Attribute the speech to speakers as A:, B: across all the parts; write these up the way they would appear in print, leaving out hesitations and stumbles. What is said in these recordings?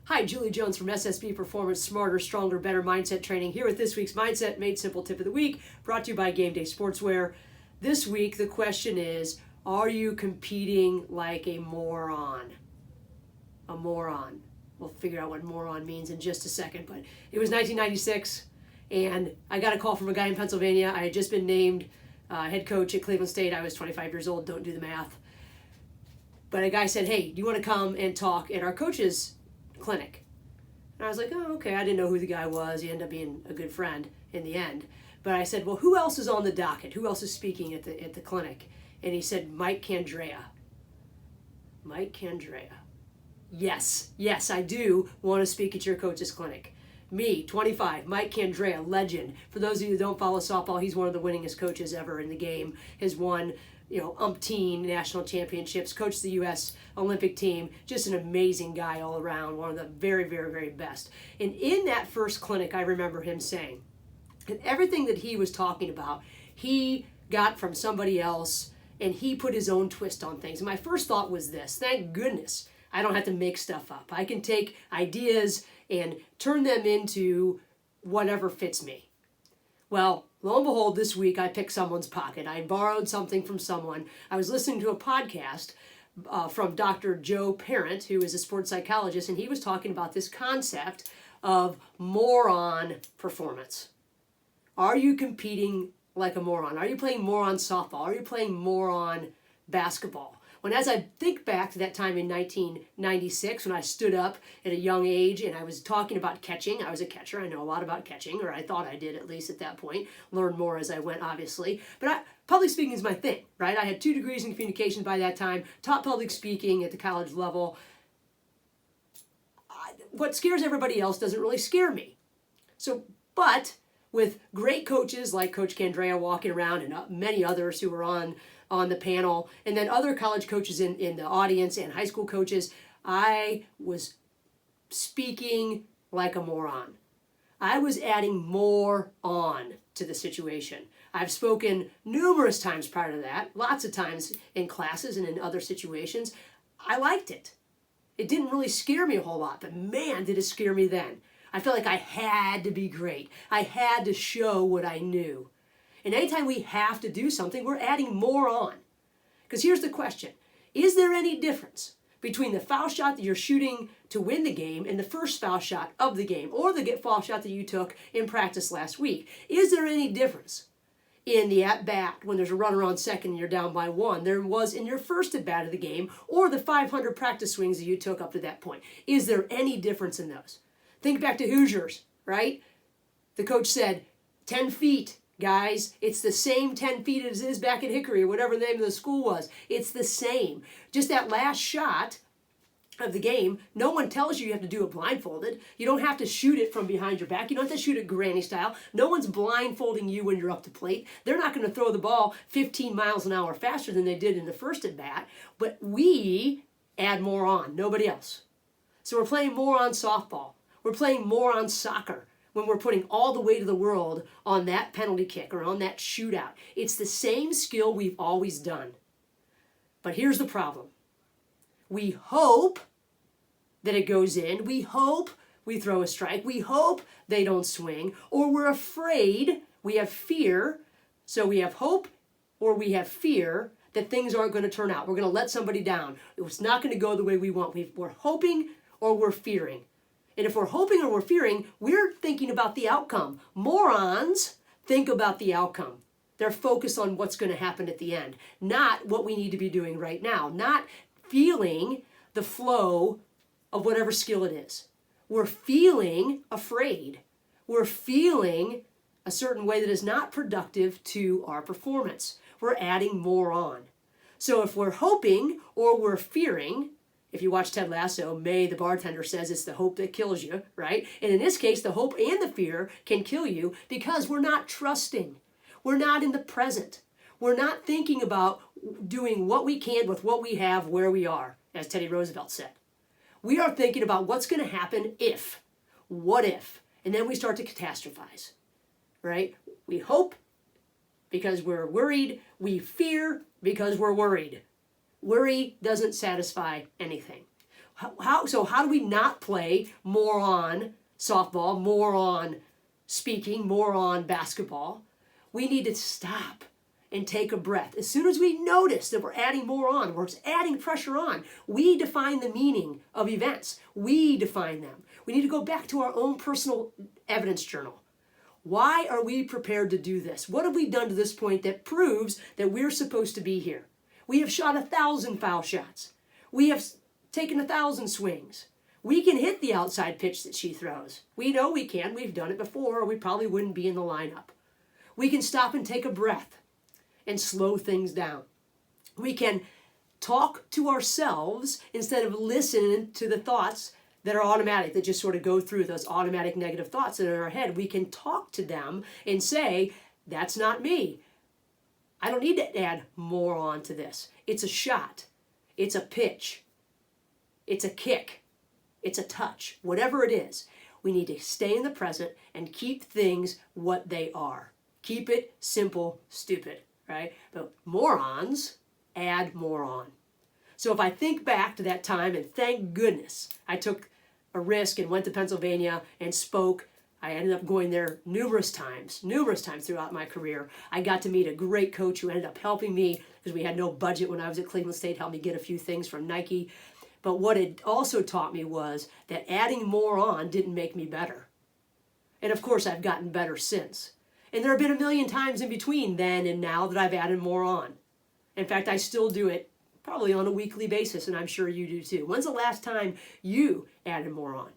A: Hi, Julie Jones from SSB Performance, Smarter, Stronger, Better Mindset Training, here with this week's Mindset Made Simple Tip of the Week, brought to you by Game Day Sportswear. This week, the question is, are you competing like a moron? A moron. We'll figure out what moron means in just a second, but it was 1996, and I got a call from a guy in Pennsylvania. I had just been named head coach at Cleveland State. I was 25 years old, don't do the math. But a guy said, hey, do you want to come and talk at our coaches clinic? And I was like, oh, okay. I didn't know who the guy was. He ended up being a good friend in the end. But I said, well, who else is on the docket? Who else is speaking at the clinic? And he said, Mike Candrea. Mike Candrea. Yes, I do want to speak at your coach's clinic. Me, 25, Mike Candrea, legend. For those of you who don't follow softball, he's one of the winningest coaches ever in the game. Has won umpteen national championships, coached the U.S. Olympic team, just an amazing guy all around, one of the very, very, very best. And in that first clinic, I remember him saying, and everything that he was talking about, he got from somebody else, and he put his own twist on things. And my first thought was this: thank goodness I don't have to make stuff up. I can take ideas and turn them into whatever fits me. Well, lo and behold, this week I picked someone's pocket. I borrowed something from someone. I was listening to a podcast from Dr. Joe Parent, who is a sports psychologist, and he was talking about this concept of moron performance. Are you competing like a moron? Are you playing moron softball? Are you playing moron basketball? When as I think back to that time in 1996 when I stood up at a young age and I was talking about catching, I was a catcher, I know a lot about catching, or I thought I did at least at that point, learned more as I went obviously, but public speaking is my thing, right? I had 2 degrees in communication by that time, taught public speaking at the college level. What scares everybody else doesn't really scare me. But with great coaches like Coach Candrea walking around and many others who were on the panel, and then other college coaches in the audience and high school coaches, I was speaking like a moron. I was adding more on to the situation. I've spoken numerous times prior to that, lots of times in classes and in other situations. I liked it. It didn't really scare me a whole lot, but man, did it scare me then. I felt like I had to be great. I had to show what I knew. And anytime we have to do something, we're adding more on. Because here's the question: is there any difference between the foul shot that you're shooting to win the game and the first foul shot of the game, or the foul shot that you took in practice last week? Is there any difference in the at-bat when there's a runner on second and you're down by 1 there was in your first at-bat of the game, or the 500 practice swings that you took up to that point? Is there any difference in those? Think back to Hoosiers, right? The coach said, 10 feet. Guys, it's the same 10 feet as it is back at Hickory or whatever the name of the school was. It's the same. Just that last shot of the game, no one tells you have to do it blindfolded. You don't have to shoot it from behind your back. You don't have to shoot it granny style. No one's blindfolding you when you're up to plate. They're not going to throw the ball 15 miles an hour faster than they did in the first at bat. But we add more on, nobody else. So we're playing more on softball. We're playing more on soccer when we're putting all the weight of the world on that penalty kick or on that shootout. It's the same skill we've always done. But here's the problem. We hope that it goes in. We hope we throw a strike. We hope they don't swing. Or we're afraid, we have fear. So we have hope or we have fear that things aren't going to turn out. We're going to let somebody down. It's not going to go the way we want. We're hoping or we're fearing. And if we're hoping or we're fearing, we're thinking about the outcome. Morons think about the outcome. They're focused on what's going to happen at the end, not what we need to be doing right now, not feeling the flow of whatever skill it is. We're feeling afraid. We're feeling a certain way that is not productive to our performance. We're adding more on. So if we're hoping or we're fearing, if you watch Ted Lasso, May, the bartender, says it's the hope that kills you, right? And in this case, the hope and the fear can kill you because we're not trusting. We're not in the present. We're not thinking about doing what we can with what we have where we are, as Teddy Roosevelt said. We are thinking about what's going to happen if, what if, and then we start to catastrophize, right? We hope because we're worried. We fear because we're worried. Worry doesn't satisfy anything. So how do we not play more on softball, more on speaking, more on basketball? We need to stop and take a breath. As soon as we notice that we're adding more on, we're adding pressure on, we define the meaning of events. We define them. We need to go back to our own personal evidence journal. Why are we prepared to do this? What have we done to this point that proves that we're supposed to be here? We have shot 1,000 foul shots. We have taken 1,000 swings. We can hit the outside pitch that she throws. We know we can. We've done it before, or we probably wouldn't be in the lineup. We can stop and take a breath and slow things down. We can talk to ourselves instead of listening to the thoughts that are automatic, that just sort of go through those automatic negative thoughts that are in our head. We can talk to them and say, that's not me. I don't need to add more on to this. It's a shot. It's a pitch. It's a kick. It's a touch. Whatever it is, we need to stay in the present and keep things what they are. Keep it simple, stupid, right? But morons add more on. So if I think back to that time, and thank goodness I took a risk and went to Pennsylvania and spoke. I ended up going there numerous times throughout my career. I got to meet a great coach who ended up helping me because we had no budget when I was at Cleveland State, helped me get a few things from Nike. But what it also taught me was that adding more on didn't make me better. And of course, I've gotten better since. And there have been a million times in between then and now that I've added more on. In fact, I still do it probably on a weekly basis, and I'm sure you do too. When's the last time you added more on?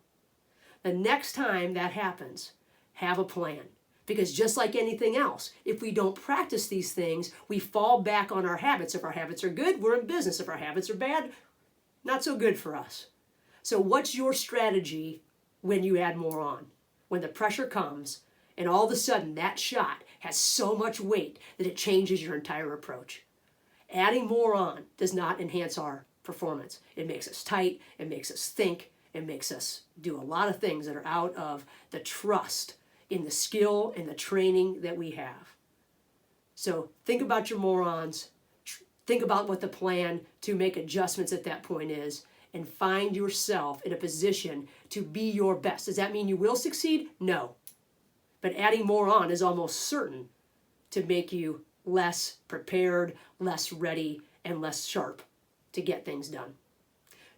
A: The next time that happens, have a plan. Because just like anything else, if we don't practice these things, we fall back on our habits. If our habits are good, we're in business. If our habits are bad, not so good for us. So what's your strategy when you add more on? When the pressure comes and all of a sudden that shot has so much weight that it changes your entire approach. Adding more on does not enhance our performance. It makes us tight, it makes us think, it makes us do a lot of things that are out of the trust in the skill and the training that we have. So think about your morons, think about what the plan to make adjustments at that point is, and find yourself in a position to be your best. Does that mean you will succeed? No. But adding more on is almost certain to make you less prepared, less ready, and less sharp to get things done.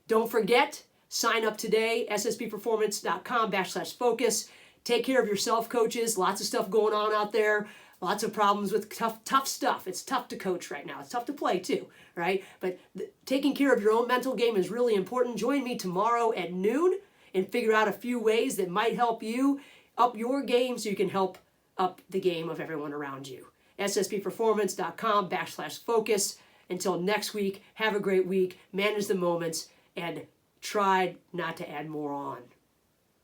A: Don't forget, sign up today, ssbperformance.com/focus. Take care of yourself, coaches. Lots of stuff going on out there. Lots of problems with tough stuff. It's tough to coach right now. It's tough to play too, right? But taking care of your own mental game is really important. Join me tomorrow at noon and figure out a few ways that might help you up your game so you can help up the game of everyone around you. ssbperformance.com/focus. Until next week, have a great week, manage the moments, and try not to add more on.